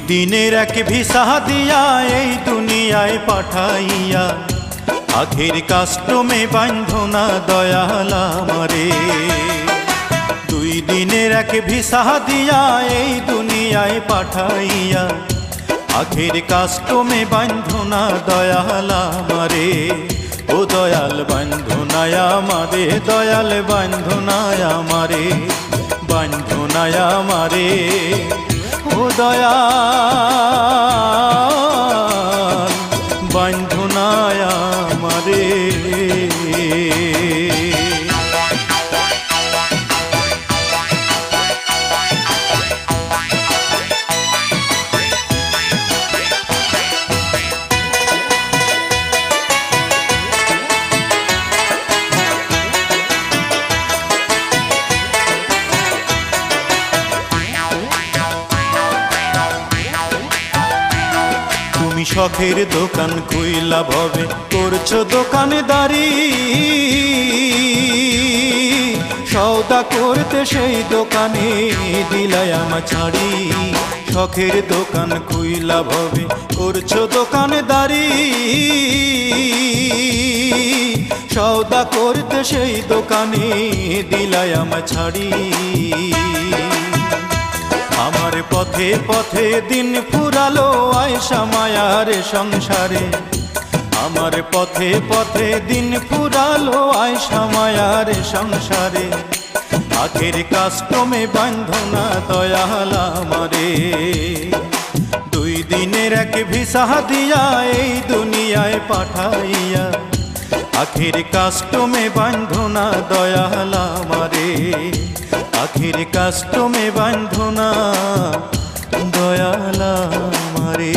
দিনের এক ভিসা দিয়া এই দুনিয়ায় পাঠাইয়া আখের কাস্টমে বান্ধনা দয়াল আমারে। 2 দিনের এক ভিসা দিয়া এই দুনিয়ায় পাঠাইয়া আখের কাস্টমে বান্ধনা দয়াল আমারে। ও দয়াল বান্ধনায় আমারে, দয়াল বান্ধনায় আমারে, বান্ধনায় আমারে। ও দয়াল বান্ধনায় আমারে। তুমি শখের দোকান খুইলা ভবে করছো দোকানদারি, সওদা করতে সেই দোকানে দিলাই আমার ছাড়ি। শখের দোকান খুইলা ভবে করছো দোকানদারি, সওদা করতে সেই দোকানে দিলাই আমার ছাড়ি। আমার পথে পথে দিন ফুরালো আয়সা মায়ার সংসারে, আমার পথে পথে দিন ফুরালো আয়সা মায়ার সংসারে। আখের কাস্টমে বান্ধনা দয়াল আমারে। 2 দিনের এক ভিসা দিয়া এই দুনিয়ায় পাঠাইয়া আখের কাস্টমে বান্ধনা দয়াল আমারে। আখের কাস্টমে বান্ধনা দয়াল আমারে।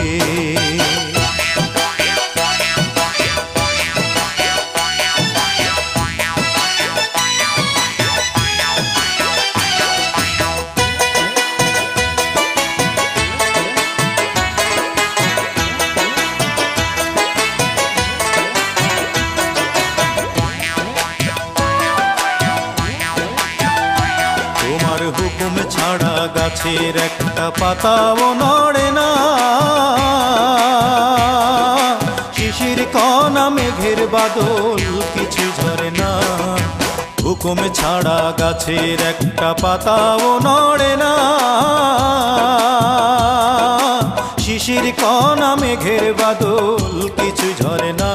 হুকুম ছাড়া গাছের একটা পাতাও নড়ে না, শিশির কণা মেঘের বাদল কিছু ঝরে না। হুকুম ছাড়া গাছের একটা পাতাও নড়ে না, শিশির কণা মেঘের বাদল কিছু ঝরে না।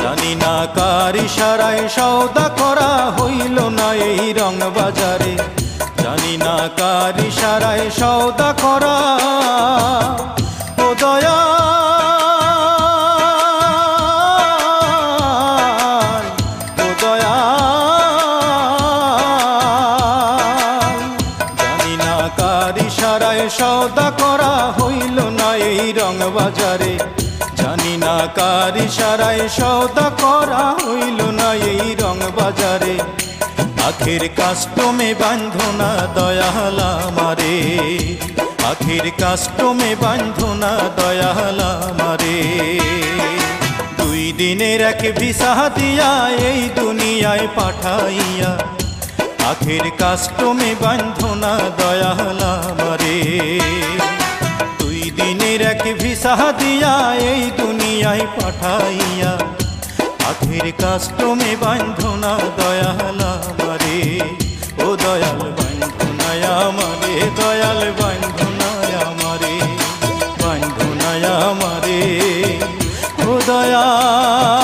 জানি না কার ইশারায় সওদা করা হইল না এই রং বাজারে, জানি না কার ইশারায় সওদা করা। ও দয়াল, ও দয়াল, জানি না কার ইশারায় সওদা করা হইল না এই রং বাজারে, জানি না কার ইশারায় সওদা করা হইল না এই রং বাজারে। আখের কাস্টমে বান্ধনা দয়াল আমারে, আখের কাস্টমে বান্ধনা দয়াল আমারে। 2 দিনের এক ভিসা দিয়া এই দুনিয়ায় পাঠাইয়া আখের কাস্টমে বান্ধনা দয়াল আমারে। 2 দিনের এক ভিসা দিয়া এই দুনিয়ায় পাঠাইয়া আখের কাস্টমে বান্ধনা দয়াল আমারে। ও দয়াল বান্ধনায় আমারে, দয়াল বান্ধনায় আমারে, বান্ধনায় আমারে। ও দয়াল।